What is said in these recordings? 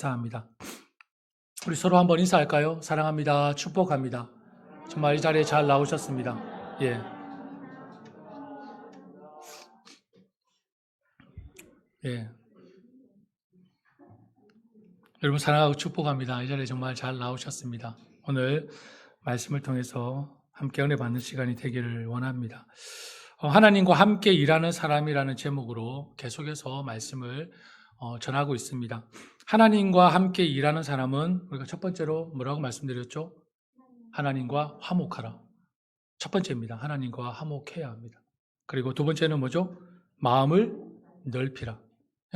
감사합니다. 우리 서로 한번 인사할까요? 사랑합니다. 축복합니다. 정말 이 자리에 잘 나오셨습니다. 예. 예. 여러분 사랑하고 축복합니다. 이 자리에 정말 잘 나오셨습니다. 오늘 말씀을 통해서 함께 은혜 받는 시간이 되기를 원합니다. 하나님과 함께 일하는 사람이라는 제목으로 계속해서 말씀을 전하고 있습니다. 하나님과 함께 일하는 사람은 우리가 첫 번째로 뭐라고 말씀드렸죠? 하나님과 화목하라. 첫 번째입니다. 하나님과 화목해야 합니다. 그리고 두 번째는 뭐죠? 마음을 넓히라.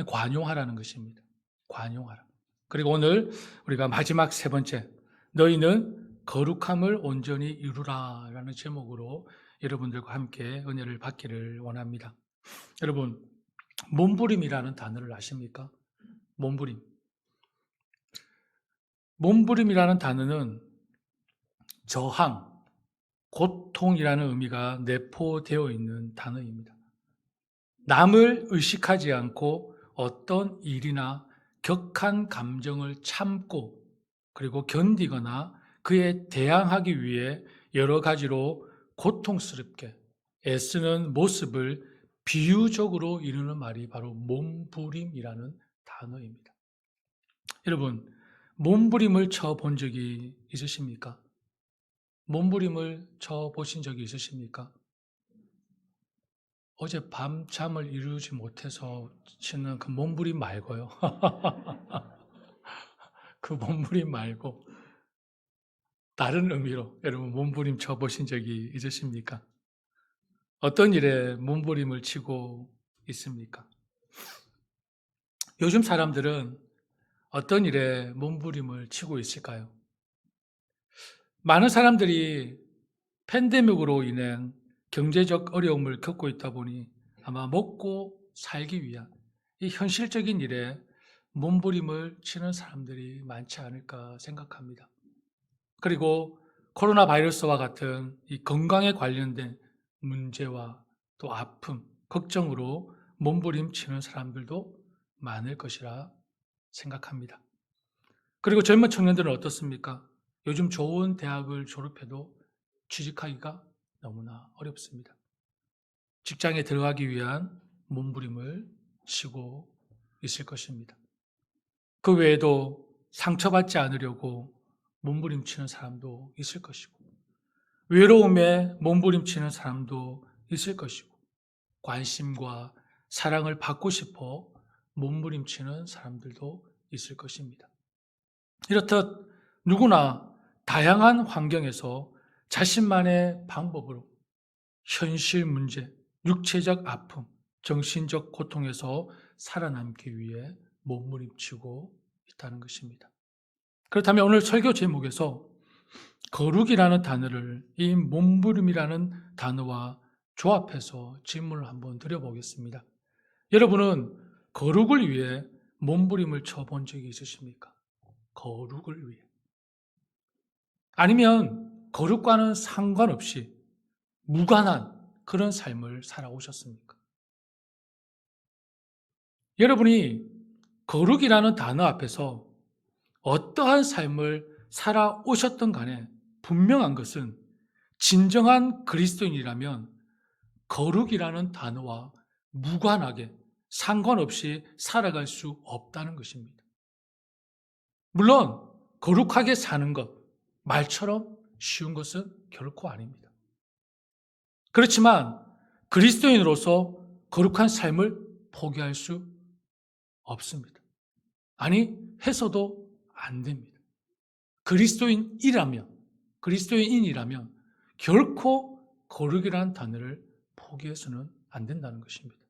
관용하라는 것입니다. 관용하라. 그리고 오늘 우리가 마지막 세 번째, 너희는 거룩함을 온전히 이루라 라는 제목으로 여러분들과 함께 은혜를 받기를 원합니다. 여러분, 몸부림이라는 단어를 아십니까? 몸부림. 몸부림이라는 단어는 저항, 고통이라는 의미가 내포되어 있는 단어입니다. 남을 의식하지 않고 어떤 일이나 격한 감정을 참고 그리고 견디거나 그에 대항하기 위해 여러 가지로 고통스럽게 애쓰는 모습을 비유적으로 이루는 말이 바로 몸부림이라는 단어입니다. 여러분, 몸부림을 쳐본 적이 있으십니까? 몸부림을 쳐보신 적이 있으십니까? 어제 밤잠을 이루지 못해서 치는 그 몸부림 말고요. 그 몸부림 말고 다른 의미로 여러분 몸부림 쳐보신 적이 있으십니까? 어떤 일에 몸부림을 치고 있습니까? 요즘 사람들은 어떤 일에 몸부림을 치고 있을까요? 많은 사람들이 팬데믹으로 인한 경제적 어려움을 겪고 있다 보니 아마 먹고 살기 위한 이 현실적인 일에 몸부림을 치는 사람들이 많지 않을까 생각합니다. 그리고 코로나 바이러스와 같은 이 건강에 관련된 문제와 또 아픔, 걱정으로 몸부림치는 사람들도 많을 것이라 생각합니다. 그리고 젊은 청년들은 어떻습니까? 요즘 좋은 대학을 졸업해도 취직하기가 너무나 어렵습니다. 직장에 들어가기 위한 몸부림을 치고 있을 것입니다. 그 외에도 상처받지 않으려고 몸부림치는 사람도 있을 것이고, 외로움에 몸부림치는 사람도 있을 것이고, 관심과 사랑을 받고 싶어 몸부림치는 사람들도 있을 것입니다. 이렇듯 누구나 다양한 환경에서 자신만의 방법으로 현실 문제, 육체적 아픔, 정신적 고통에서 살아남기 위해 몸부림치고 있다는 것입니다. 그렇다면 오늘 설교 제목에서 거룩이라는 단어를 이 몸부림이라는 단어와 조합해서 질문을 한번 드려보겠습니다. 여러분은 거룩을 위해 몸부림을 쳐본 적이 있으십니까? 거룩을 위해. 아니면 거룩과는 상관없이 무관한 그런 삶을 살아오셨습니까? 여러분이 거룩이라는 단어 앞에서 어떠한 삶을 살아오셨던 간에 분명한 것은 진정한 그리스도인이라면 거룩이라는 단어와 무관하게 상관없이 살아갈 수 없다는 것입니다. 물론 거룩하게 사는 것, 말처럼 쉬운 것은 결코 아닙니다. 그렇지만 그리스도인으로서 거룩한 삶을 포기할 수 없습니다. 아니, 해서도 안 됩니다. 그리스도인이라면 결코 거룩이라는 단어를 포기해서는 안 된다는 것입니다.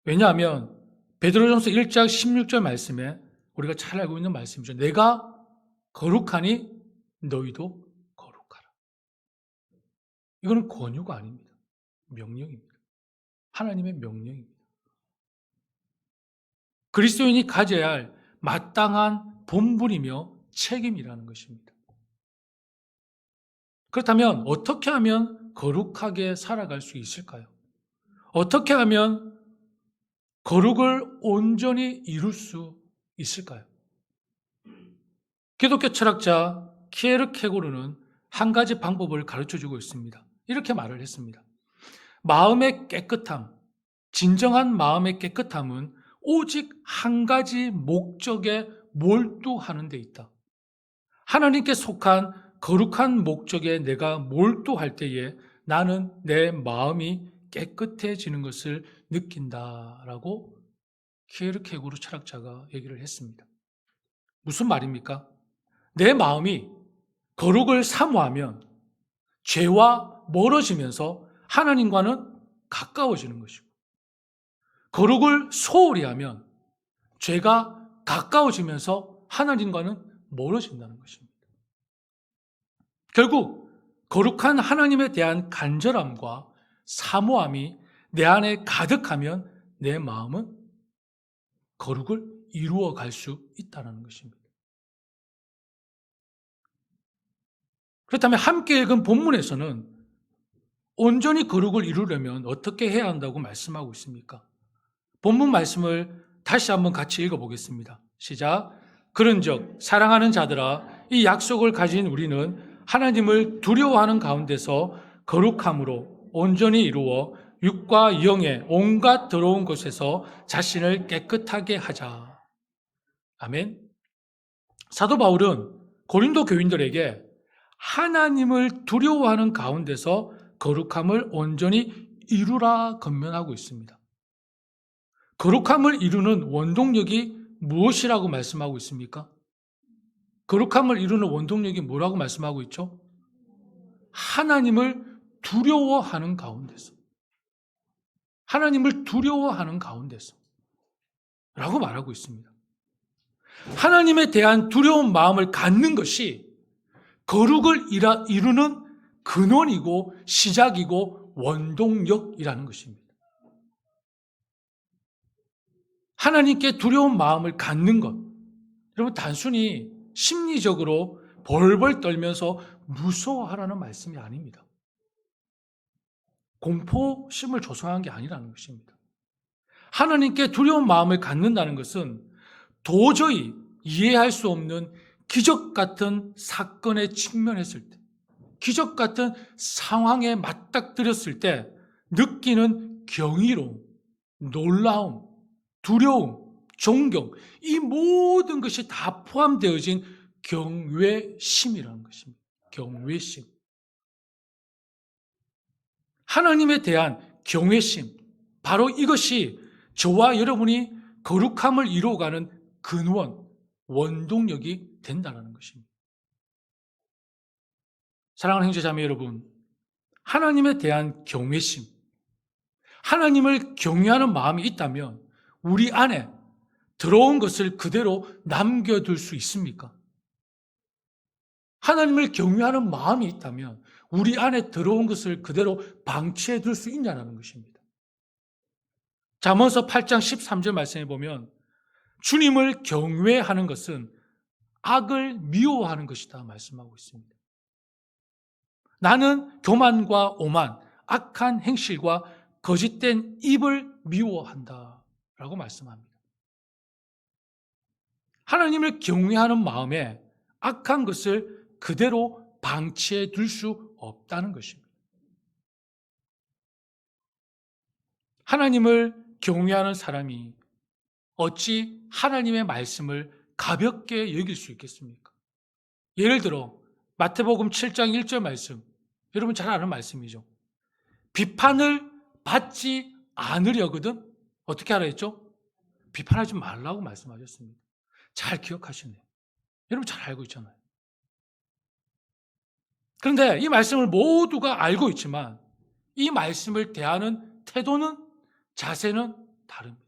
왜냐하면 베드로전서 1장 16절 말씀에 우리가 잘 알고 있는 말씀이죠. 내가 거룩하니 너희도 거룩하라. 이거는 권유가 아닙니다. 명령입니다. 하나님의 명령입니다. 그리스도인이 가져야 할 마땅한 본분이며 책임이라는 것입니다. 그렇다면 어떻게 하면 거룩하게 살아갈 수 있을까요? 어떻게 하면 거룩을 온전히 이룰 수 있을까요? 기독교 철학자 키에르케고르는 한 가지 방법을 가르쳐주고 있습니다. 이렇게 말을 했습니다. 마음의 깨끗함, 진정한 마음의 깨끗함은 오직 한 가지 목적에 몰두하는 데 있다. 하나님께 속한 거룩한 목적에 내가 몰두할 때에 나는 내 마음이 깨끗해지는 것을 느낀다라고 키에르케고르 철학자가 얘기를 했습니다. 무슨 말입니까? 내 마음이 거룩을 사모하면 죄와 멀어지면서 하나님과는 가까워지는 것이고, 거룩을 소홀히 하면 죄가 가까워지면서 하나님과는 멀어진다는 것입니다. 결국 거룩한 하나님에 대한 간절함과 사모함이 내 안에 가득하면 내 마음은 거룩을 이루어 갈 수 있다는 것입니다. 그렇다면 함께 읽은 본문에서는 온전히 거룩을 이루려면 어떻게 해야 한다고 말씀하고 있습니까? 본문 말씀을 다시 한번 같이 읽어보겠습니다. 시작. 그런즉 사랑하는 자들아, 이 약속을 가진 우리는 하나님을 두려워하는 가운데서 거룩함으로 온전히 이루어 육과 영의 온갖 더러운 것에서 자신을 깨끗하게 하자. 아멘. 사도 바울은 고린도 교인들에게 하나님을 두려워하는 가운데서 거룩함을 온전히 이루라 권면하고 있습니다. 거룩함을 이루는 원동력이 무엇이라고 말씀하고 있습니까? 거룩함을 이루는 원동력이 뭐라고 말씀하고 있죠? 하나님을 두려워하는 가운데서. 하나님을 두려워하는 가운데서. 라고 말하고 있습니다. 하나님에 대한 두려운 마음을 갖는 것이 거룩을 이루는 근원이고 시작이고 원동력이라는 것입니다. 하나님께 두려운 마음을 갖는 것, 여러분 단순히 심리적으로 벌벌 떨면서 무서워하라는 말씀이 아닙니다. 공포심을 조성한 게 아니라는 것입니다. 하나님께 두려운 마음을 갖는다는 것은 도저히 이해할 수 없는 기적 같은 사건에 직면했을 때, 기적 같은 상황에 맞닥뜨렸을 때 느끼는 경이로움, 놀라움, 두려움, 존경, 이 모든 것이 다 포함되어진 경외심이라는 것입니다. 경외심. 하나님에 대한 경외심, 바로 이것이 저와 여러분이 거룩함을 이루어가는 근원, 원동력이 된다는 것입니다. 사랑하는 형제자매 여러분, 하나님에 대한 경외심, 하나님을 경외하는 마음이 있다면 우리 안에 들어온 것을 그대로 남겨둘 수 있습니까? 하나님을 경외하는 마음이 있다면 우리 안에 들어온 것을 그대로 방치해둘 수 있냐는 것입니다. 잠언서 8장 13절 말씀에 보면 주님을 경외하는 것은 악을 미워하는 것이다 말씀하고 있습니다. 나는 교만과 오만, 악한 행실과 거짓된 입을 미워한다 라고 말씀합니다. 하나님을 경외하는 마음에 악한 것을 그대로 방치해 둘 수 없다는 것입니다. 하나님을 경외하는 사람이 어찌 하나님의 말씀을 가볍게 여길 수 있겠습니까? 예를 들어 마태복음 7장 1절 말씀, 여러분 잘 아는 말씀이죠. 비판을 받지 않으려거든 어떻게 하라 했죠? 비판하지 말라고 말씀하셨습니다. 잘 기억하시네요. 여러분 잘 알고 있잖아요. 그런데 이 말씀을 모두가 알고 있지만 이 말씀을 대하는 태도는, 자세는 다릅니다.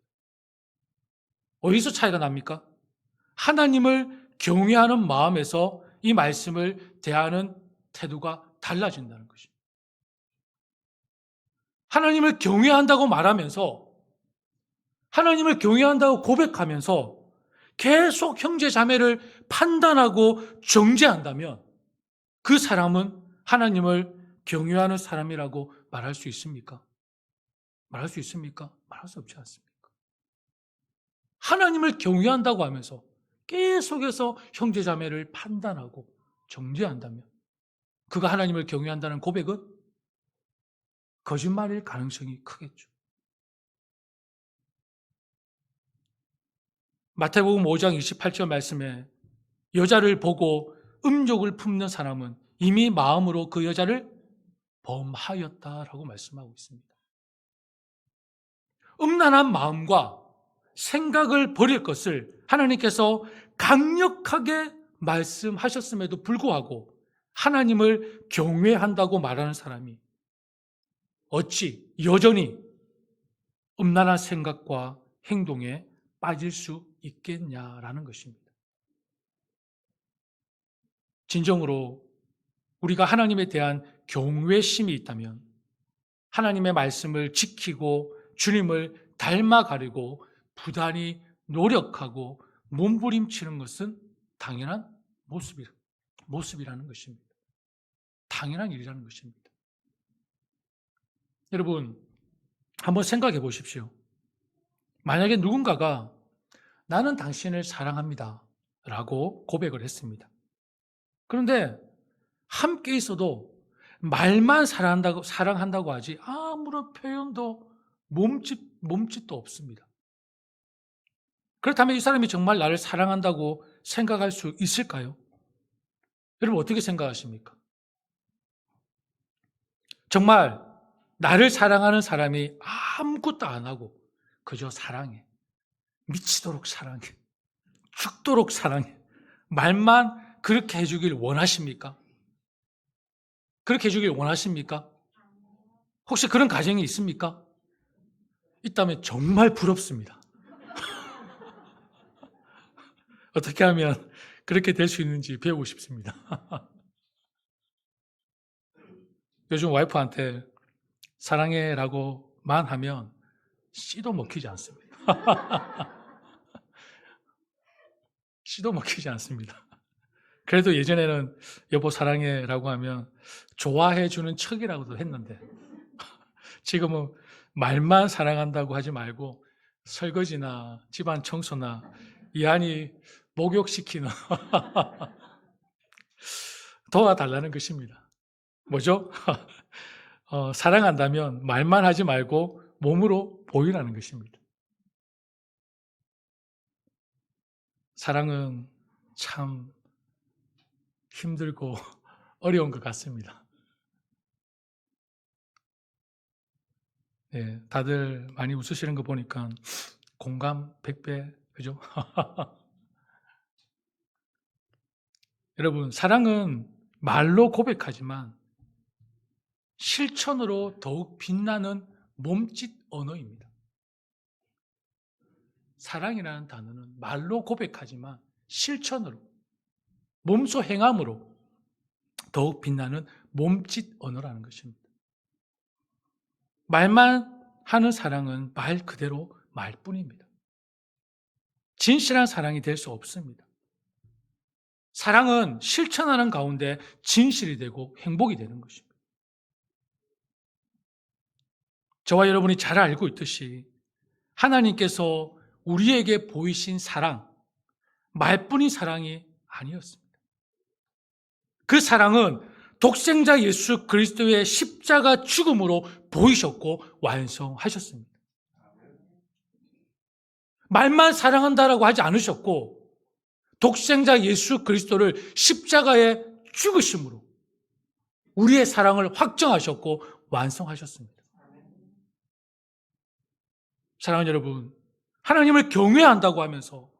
어디서 차이가 납니까? 하나님을 경외하는 마음에서 이 말씀을 대하는 태도가 달라진다는 것입니다. 하나님을 경외한다고 말하면서, 하나님을 경외한다고 고백하면서 계속 형제 자매를 판단하고 정죄한다면 그 사람은 하나님을 경외하는 사람이라고 말할 수 있습니까? 말할 수 있습니까? 말할 수 없지 않습니까? 하나님을 경외한다고 하면서 계속해서 형제자매를 판단하고 정죄한다면 그가 하나님을 경외한다는 고백은 거짓말일 가능성이 크겠죠. 마태복음 5장 28절 말씀에 여자를 보고 음욕을 품는 사람은 이미 마음으로 그 여자를 범하였다라고 말씀하고 있습니다. 음란한 마음과 생각을 버릴 것을 하나님께서 강력하게 말씀하셨음에도 불구하고 하나님을 경외한다고 말하는 사람이 어찌 여전히 음란한 생각과 행동에 빠질 수 있겠냐라는 것입니다. 진정으로 우리가 하나님에 대한 경외심이 있다면 하나님의 말씀을 지키고 주님을 닮아가려고 부단히 노력하고 몸부림치는 것은 당연한 모습이라는 것입니다. 당연한 일이라는 것입니다. 여러분, 한번 생각해 보십시오. 만약에 누군가가 나는 당신을 사랑합니다 라고 고백을 했습니다. 그런데 함께 있어도 말만 사랑한다고 하지 아무런 표현도 몸짓도 없습니다. 그렇다면 이 사람이 정말 나를 사랑한다고 생각할 수 있을까요? 여러분 어떻게 생각하십니까? 정말 나를 사랑하는 사람이 아무것도 안 하고 그저 사랑해. 미치도록 사랑해. 죽도록 사랑해. 말만 그렇게 해주길 원하십니까? 그렇게 해주길 원하십니까? 혹시 그런 가정이 있습니까? 있다면 정말 부럽습니다. 어떻게 하면 그렇게 될 수 있는지 배우고 싶습니다. 요즘 와이프한테 사랑해라고만 하면 씨도 먹히지 않습니다. 씨도 먹히지 않습니다. 그래도 예전에는 여보 사랑해라고 하면 좋아해주는 척이라고도 했는데 지금은 말만 사랑한다고 하지 말고 설거지나 집안 청소나 이한이 목욕시키는 도와달라는 것입니다. 뭐죠? 사랑한다면 말만 하지 말고 몸으로 보이라는 것입니다. 사랑은 참 힘들고 어려운 것 같습니다. 네, 다들 많이 웃으시는 거 보니까 공감 100배, 그죠? 여러분, 사랑은 말로 고백하지만 실천으로 더욱 빛나는 몸짓 언어입니다. 사랑이라는 단어는 말로 고백하지만 실천으로, 몸소 행함으로 더욱 빛나는 몸짓 언어라는 것입니다. 말만 하는 사랑은 말 그대로 말뿐입니다. 진실한 사랑이 될 수 없습니다. 사랑은 실천하는 가운데 진실이 되고 행복이 되는 것입니다. 저와 여러분이 잘 알고 있듯이 하나님께서 우리에게 보이신 사랑, 말뿐인 사랑이 아니었습니다. 그 사랑은 독생자 예수 그리스도의 십자가 죽음으로 보이셨고 완성하셨습니다. 말만 사랑한다라고 하지 않으셨고 독생자 예수 그리스도를 십자가에 죽으심으로 우리의 사랑을 확정하셨고 완성하셨습니다. 사랑하는 여러분, 하나님을 경외한다고 하면서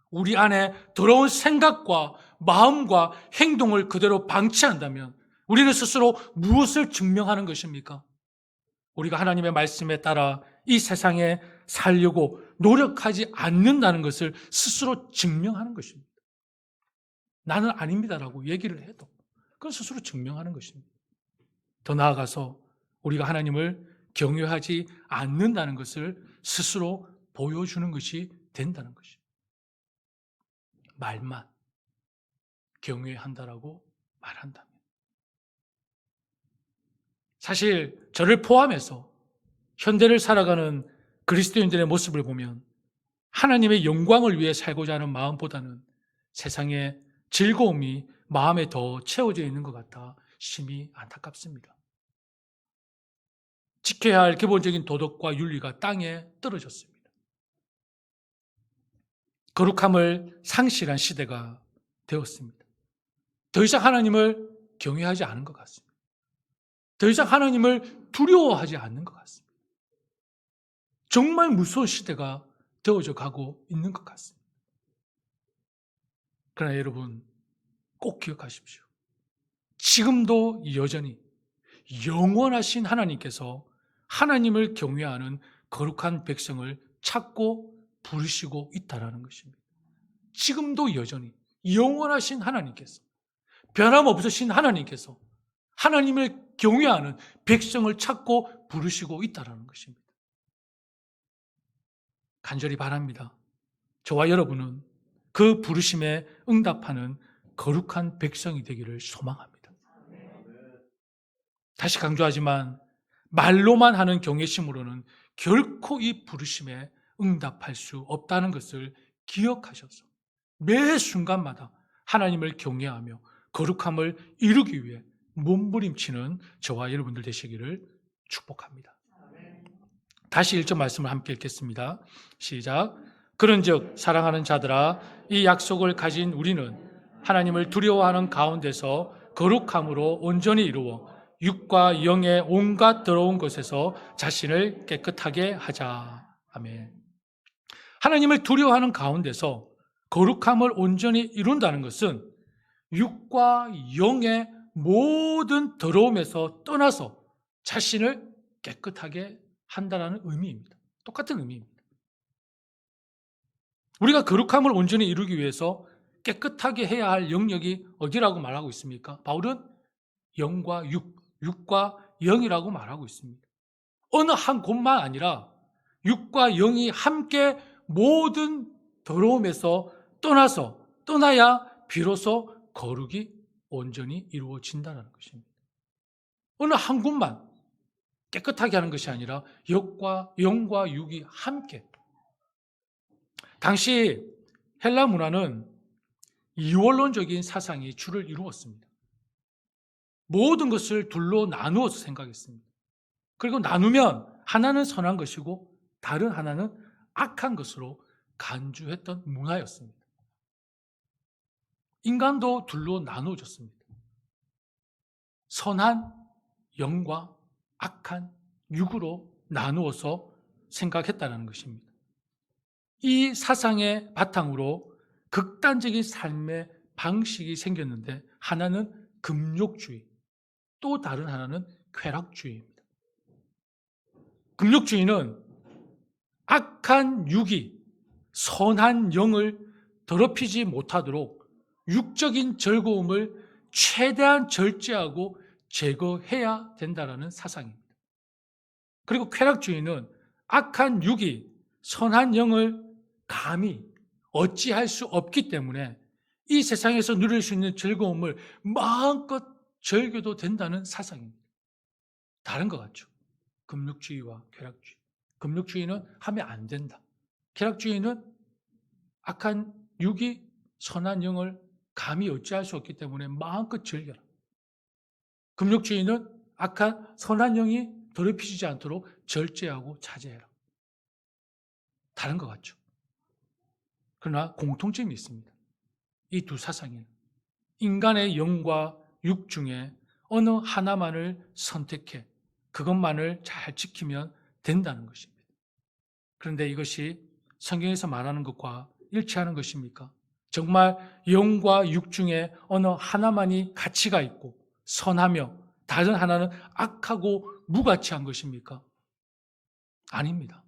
우리 안에 더러운 생각과 마음과 행동을 그대로 방치한다면 우리는 스스로 무엇을 증명하는 것입니까? 우리가 하나님의 말씀에 따라 이 세상에 살려고 노력하지 않는다는 것을 스스로 증명하는 것입니다. 나는 아닙니다라고 얘기를 해도 그건 스스로 증명하는 것입니다. 더 나아가서 우리가 하나님을 경외하지 않는다는 것을 스스로 보여주는 것이 된다는 것입니다. 말만 경외한다라고 말한다면. 사실 저를 포함해서 현대를 살아가는 그리스도인들의 모습을 보면 하나님의 영광을 위해 살고자 하는 마음보다는 세상의 즐거움이 마음에 더 채워져 있는 것 같아 심히 안타깝습니다. 지켜야 할 기본적인 도덕과 윤리가 땅에 떨어졌습니다. 거룩함을 상실한 시대가 되었습니다. 더 이상 하나님을 경외하지 않은 것 같습니다. 더 이상 하나님을 두려워하지 않는 것 같습니다. 정말 무서운 시대가 되어져 가고 있는 것 같습니다. 그러나 여러분 꼭 기억하십시오. 지금도 여전히 영원하신 하나님께서 하나님을 경외하는 거룩한 백성을 찾고 부르시고 있다는 것입니다. 지금도 여전히 영원하신 하나님께서, 변함없으신 하나님께서 하나님을 경외하는 백성을 찾고 부르시고 있다는 것입니다. 간절히 바랍니다. 저와 여러분은 그 부르심에 응답하는 거룩한 백성이 되기를 소망합니다. 다시 강조하지만 말로만 하는 경외심으로는 결코 이 부르심에 응답할 수 없다는 것을 기억하셔서 매 순간마다 하나님을 경외하며 거룩함을 이루기 위해 몸부림치는 저와 여러분들 되시기를 축복합니다. 다시 1절 말씀을 함께 읽겠습니다. 시작. 그런즉 사랑하는 자들아, 이 약속을 가진 우리는 하나님을 두려워하는 가운데서 거룩함으로 온전히 이루어 육과 영의 온갖 더러운 것에서 자신을 깨끗하게 하자. 아멘. 하나님을 두려워하는 가운데서 거룩함을 온전히 이룬다는 것은 육과 영의 모든 더러움에서 떠나서 자신을 깨끗하게 한다는 의미입니다. 똑같은 의미입니다. 우리가 거룩함을 온전히 이루기 위해서 깨끗하게 해야 할 영역이 어디라고 말하고 있습니까? 바울은 영과 육과 영이라고 말하고 있습니다. 어느 한 곳만 아니라 육과 영이 함께 모든 더러움에서 떠나야 비로소 거룩이 온전히 이루어진다는 것입니다. 어느 한 곳만 깨끗하게 하는 것이 아니라 영과 육이 함께. 당시 헬라 문화는 이원론적인 사상이 주를 이루었습니다. 모든 것을 둘로 나누어서 생각했습니다. 그리고 나누면 하나는 선한 것이고 다른 하나는 악한 것으로 간주했던 문화였습니다. 인간도 둘로 나누어졌습니다. 선한 영과 악한 육으로 나누어서 생각했다는 것입니다. 이 사상의 바탕으로 극단적인 삶의 방식이 생겼는데 하나는 금욕주의, 또 다른 하나는 쾌락주의입니다. 금욕주의는 악한 육이 선한 영을 더럽히지 못하도록 육적인 즐거움을 최대한 절제하고 제거해야 된다는 사상입니다. 그리고 쾌락주의는 악한 육이 선한 영을 감히 어찌할 수 없기 때문에 이 세상에서 누릴 수 있는 즐거움을 마음껏 즐겨도 된다는 사상입니다. 다른 것 같죠? 금욕주의와 쾌락주의. 금욕주의는 하면 안 된다. 쾌락주의는 악한 육이 선한 영을 감히 어찌할 수 없기 때문에 마음껏 즐겨라. 금욕주의는 악한 선한 영이 더럽히지 않도록 절제하고 자제해라. 다른 것 같죠? 그러나 공통점이 있습니다. 이 두 사상에는 인간의 영과 육 중에 어느 하나만을 선택해 그것만을 잘 지키면 된다는 것입니다. 그런데 이것이 성경에서 말하는 것과 일치하는 것입니까? 정말 영과 육 중에 어느 하나만이 가치가 있고 선하며 다른 하나는 악하고 무가치한 것입니까? 아닙니다.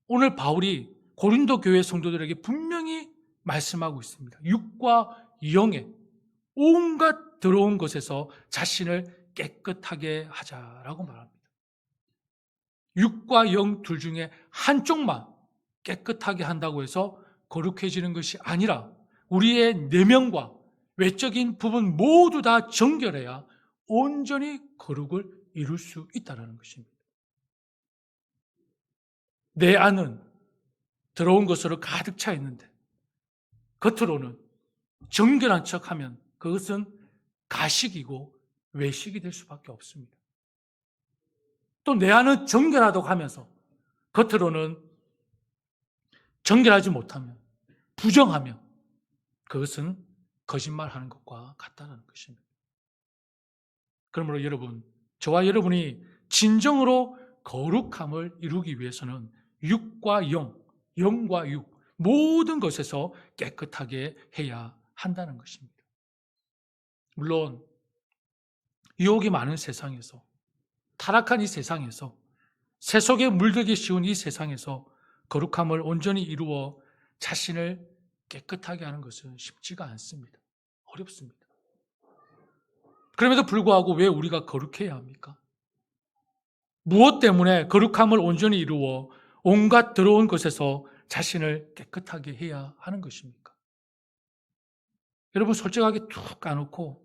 오늘 바울이 고린도 교회 성도들에게 분명히 말씀하고 있습니다. 육과 영의 온갖 더러운 것에서 자신을 깨끗하게 하자라고 말합니다. 육과 영 둘 중에 한쪽만 깨끗하게 한다고 해서 거룩해지는 것이 아니라 우리의 내면과 외적인 부분 모두 다 정결해야 온전히 거룩을 이룰 수 있다는 것입니다. 내 안은 더러운 것으로 가득 차 있는데 겉으로는 정결한 척하면 그것은 가식이고 외식이 될 수밖에 없습니다. 또 내 안은 정결하다고 하면서 겉으로는 정결하지 못하면, 부정하면 그것은 거짓말하는 것과 같다는 것입니다. 그러므로 여러분, 저와 여러분이 진정으로 거룩함을 이루기 위해서는 육과 영, 영과 육, 모든 것에서 깨끗하게 해야 한다는 것입니다. 물론 유혹이 많은 세상에서, 타락한 이 세상에서, 세속에 물들기 쉬운 이 세상에서 거룩함을 온전히 이루어 자신을 깨끗하게 하는 것은 쉽지가 않습니다. 어렵습니다. 그럼에도 불구하고 왜 우리가 거룩해야 합니까? 무엇 때문에 거룩함을 온전히 이루어 온갖 더러운 것에서 자신을 깨끗하게 해야 하는 것입니까? 여러분 솔직하게 툭 까놓고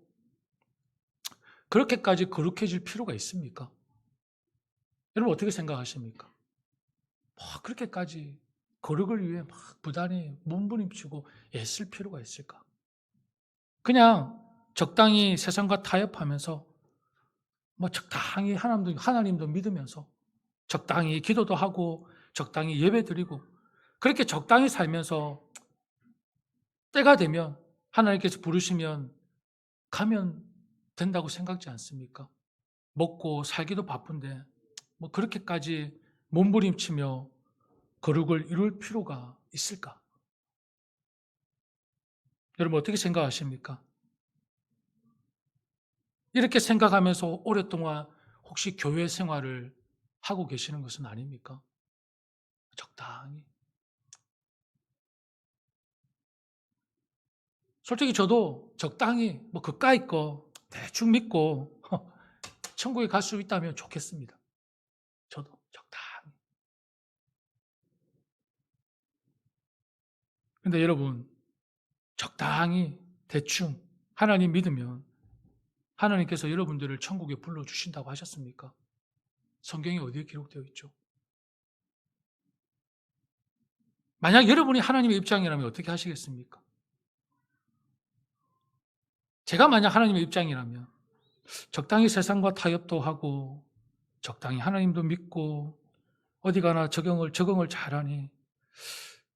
그렇게까지 거룩해질 필요가 있습니까? 여러분 어떻게 생각하십니까? 그렇게까지 거룩을 위해 부단히 몸부림치고 애쓸 필요가 있을까? 그냥 적당히 세상과 타협하면서 적당히 하나님도 믿으면서 적당히 기도도 하고 적당히 예배드리고 그렇게 적당히 살면서 때가 되면 하나님께서 부르시면 가면 된다고 생각지 않습니까? 먹고 살기도 바쁜데 그렇게까지 몸부림치며 거룩을 이룰 필요가 있을까? 여러분 어떻게 생각하십니까? 이렇게 생각하면서 오랫동안 혹시 교회 생활을 하고 계시는 것은 아닙니까? 적당히. 솔직히 저도 적당히 그까이 거 대충 믿고 천국에 갈 수 있다면 좋겠습니다. 저도 적당히. 근데 여러분 적당히 대충 하나님 믿으면 하나님께서 여러분들을 천국에 불러주신다고 하셨습니까? 성경에 어디에 기록되어 있죠? 만약 여러분이 하나님의 입장이라면 어떻게 하시겠습니까? 제가 만약 하나님의 입장이라면 적당히 세상과 타협도 하고 적당히 하나님도 믿고 어디 가나 적응을 잘하니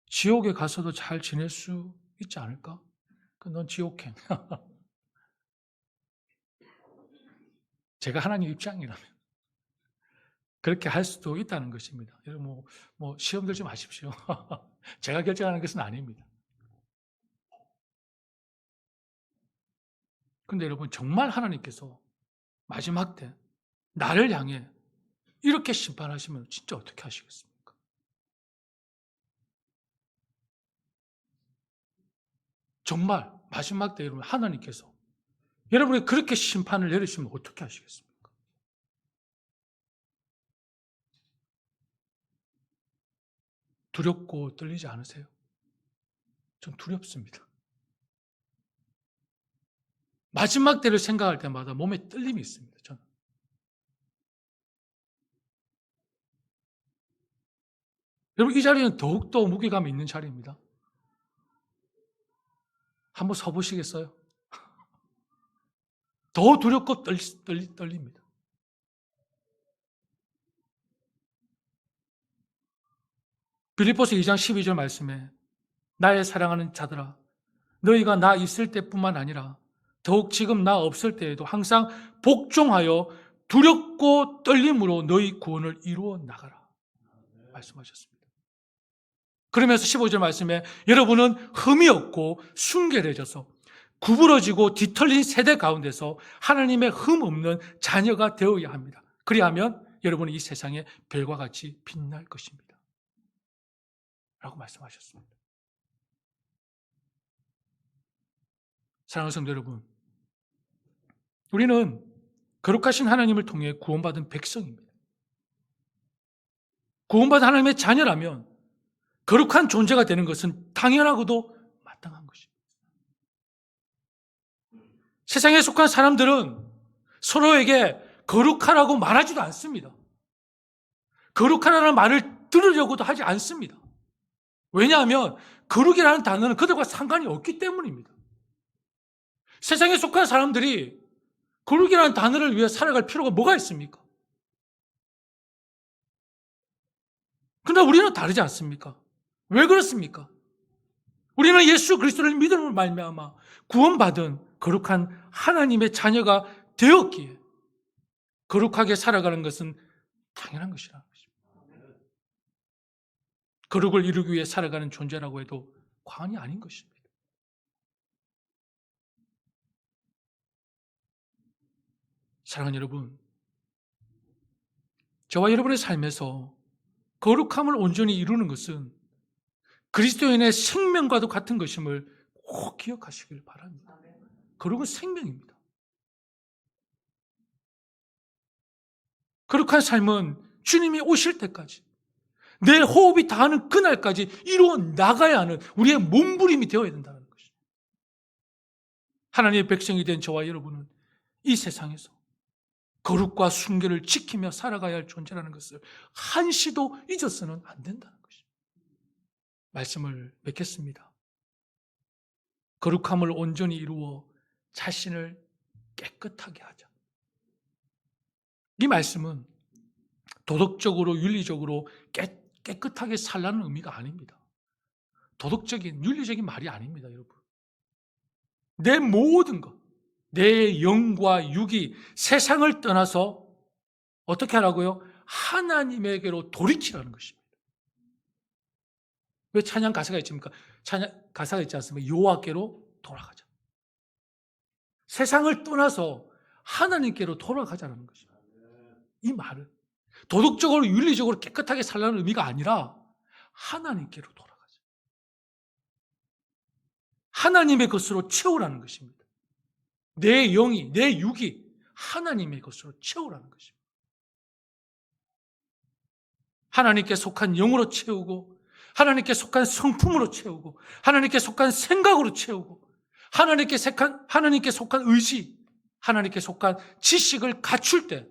지옥에 가서도 잘 지낼 수 있지 않을까? 넌 지옥행. 제가 하나님 입장이라면 그렇게 할 수도 있다는 것입니다. 여러분 시험 들지 마십시오. 제가 결정하는 것은 아닙니다. 근데 여러분 정말 하나님께서 마지막 때 나를 향해 이렇게 심판하시면 진짜 어떻게 하시겠습니까? 정말 마지막 때 여러분 하나님께서 여러분이 그렇게 심판을 내리시면 어떻게 하시겠습니까? 두렵고 떨리지 않으세요? 좀 두렵습니다. 마지막 때를 생각할 때마다 몸에 떨림이 있습니다. 저는. 여러분 이 자리는 더욱더 무게감이 있는 자리입니다. 한번 서보시겠어요? 더 두렵고 떨립니다. 빌립보서 2장 12절 말씀에 나의 사랑하는 자들아 너희가 나 있을 때뿐만 아니라 더욱 지금 나 없을 때에도 항상 복종하여 두렵고 떨림으로 너희 구원을 이루어 나가라 말씀하셨습니다. 그러면서 15절 말씀에 여러분은 흠이 없고 순결해져서 구부러지고 뒤틀린 세대 가운데서 하나님의 흠 없는 자녀가 되어야 합니다. 그리하면 여러분은 이 세상에 별과 같이 빛날 것입니다. 라고 말씀하셨습니다. 사랑하는 성도 여러분, 우리는 거룩하신 하나님을 통해 구원받은 백성입니다. 구원받은 하나님의 자녀라면 거룩한 존재가 되는 것은 당연하고도 마땅한 것입니다. 세상에 속한 사람들은 서로에게 거룩하라고 말하지도 않습니다. 거룩하라는 말을 들으려고도 하지 않습니다. 왜냐하면 거룩이라는 단어는 그들과 상관이 없기 때문입니다. 세상에 속한 사람들이 거룩이라는 단어를 위해 살아갈 필요가 뭐가 있습니까? 그러나 우리는 다르지 않습니까? 왜 그렇습니까? 우리는 예수 그리스도를 믿음으로 말미암아 구원받은 거룩한 하나님의 자녀가 되었기에 거룩하게 살아가는 것은 당연한 것이라는 것입니다. 거룩을 이루기 위해 살아가는 존재라고 해도 과언이 아닌 것입니다. 사랑하는 여러분, 저와 여러분의 삶에서 거룩함을 온전히 이루는 것은 그리스도인의 생명과도 같은 것임을 꼭 기억하시길 바랍니다. 거룩은 생명입니다. 거룩한 삶은 주님이 오실 때까지 내 호흡이 닿는 그날까지 이루어 나가야 하는 우리의 몸부림이 되어야 된다는 것입니다. 하나님의 백성이 된 저와 여러분은 이 세상에서 거룩과 순결을 지키며 살아가야 할 존재라는 것을 한시도 잊어서는 안 된다는 것입니다. 말씀을 맺겠습니다. 거룩함을 온전히 이루어 자신을 깨끗하게 하자. 이 말씀은 도덕적으로 윤리적으로 깨끗하게 살라는 의미가 아닙니다. 도덕적인 윤리적인 말이 아닙니다, 여러분. 내 모든 것, 내 영과 육이 세상을 떠나서 어떻게 하라고요? 하나님에게로 돌이키라는 것입니다. 왜 찬양 가사가 있습니까? 찬양 가사가 있지 않습니까? 여호와께로 돌아가자. 세상을 떠나서 하나님께로 돌아가자는 것입니다. 이 말은 도덕적으로 윤리적으로 깨끗하게 살라는 의미가 아니라 하나님께로 돌아가자. 하나님의 것으로 채우라는 것입니다. 내 영이, 내 육이 하나님의 것으로 채우라는 것입니다. 하나님께 속한 영으로 채우고, 하나님께 속한 성품으로 채우고, 하나님께 속한 생각으로 채우고, 하나님께 속한 의지, 하나님께 속한 지식을 갖출 때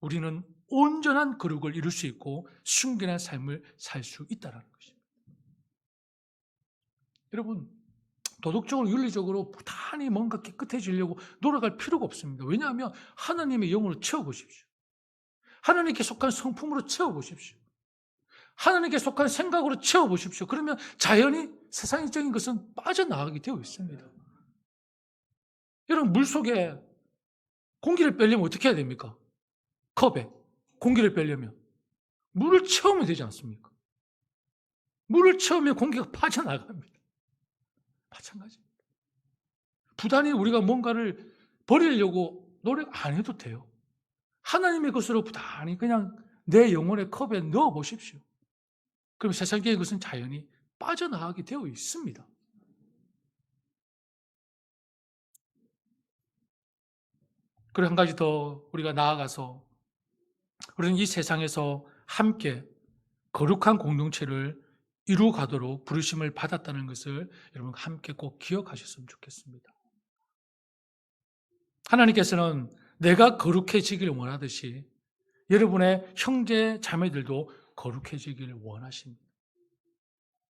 우리는 온전한 거룩을 이룰 수 있고 순결한 삶을 살 수 있다는 것입니다. 여러분, 도덕적으로 윤리적으로 부단히 뭔가 깨끗해지려고 노력할 필요가 없습니다. 왜냐하면 하나님의 영으로 채워보십시오. 하나님께 속한 성품으로 채워보십시오. 하나님께 속한 생각으로 채워보십시오. 그러면 자연히 세상적인 것은 빠져나가게 되어 있습니다. 여러분, 물속에 공기를 빼려면 어떻게 해야 됩니까? 컵에 공기를 빼려면 물을 채우면 되지 않습니까? 물을 채우면 공기가 빠져나갑니다. 마찬가지입니다. 부단히 우리가 뭔가를 버리려고 노력 안 해도 돼요. 하나님의 것으로 부단히 그냥 내 영혼의 컵에 넣어 보십시오. 그럼 세상의 것은 자연히 빠져나가게 되어 있습니다. 그리고 한 가지 더 우리가 나아가서 우리는 이 세상에서 함께 거룩한 공동체를 이루어가도록 부르심을 받았다는 것을 여러분 함께 꼭 기억하셨으면 좋겠습니다. 하나님께서는 내가 거룩해지길 원하듯이 여러분의 형제 자매들도 거룩해지길 원하십니다.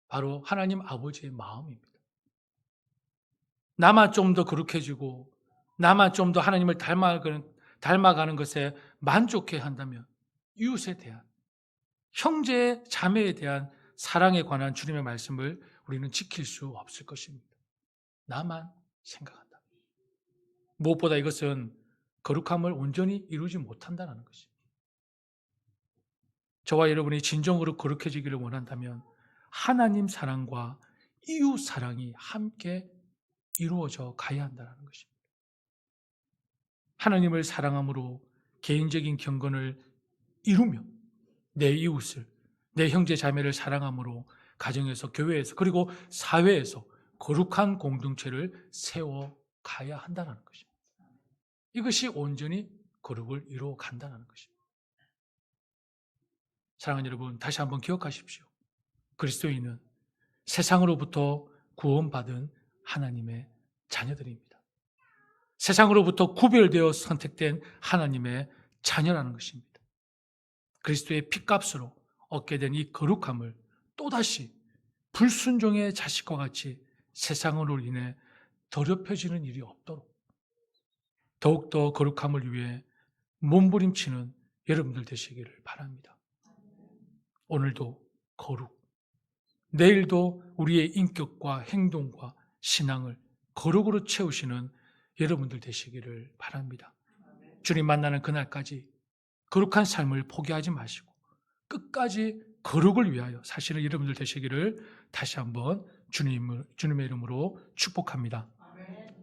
바로 하나님 아버지의 마음입니다. 나만 좀 더 거룩해지고 나만 좀 더 하나님을 닮아가는 것에 만족해 한다면 이웃에 대한, 형제 자매에 대한 사랑에 관한 주님의 말씀을 우리는 지킬 수 없을 것입니다. 나만 생각한다. 무엇보다 이것은 거룩함을 온전히 이루지 못한다는 것입니다. 저와 여러분이 진정으로 거룩해지기를 원한다면 하나님 사랑과 이웃 사랑이 함께 이루어져 가야 한다는 것입니다. 하나님을 사랑함으로 개인적인 경건을 이루며 내 이웃을, 내 형제 자매를 사랑함으로 가정에서, 교회에서, 그리고 사회에서 거룩한 공동체를 세워가야 한다는 것입니다. 이것이 온전히 거룩을 이루어 간다는 것입니다. 사랑하는 여러분, 다시 한번 기억하십시오. 그리스도인은 세상으로부터 구원받은 하나님의 자녀들입니다. 세상으로부터 구별되어 선택된 하나님의 자녀라는 것입니다. 그리스도의 피값으로 얻게 된 이 거룩함을 또다시 불순종의 자식과 같이 세상으로 인해 더럽혀지는 일이 없도록 더욱더 거룩함을 위해 몸부림치는 여러분들 되시기를 바랍니다. 오늘도 거룩, 내일도 우리의 인격과 행동과 신앙을 거룩으로 채우시는 여러분들 되시기를 바랍니다. 주님 만나는 그날까지 거룩한 삶을 포기하지 마시고 끝까지 거룩을 위하여 사시는 여러분들 되시기를 다시 한번 주님의 이름으로 축복합니다.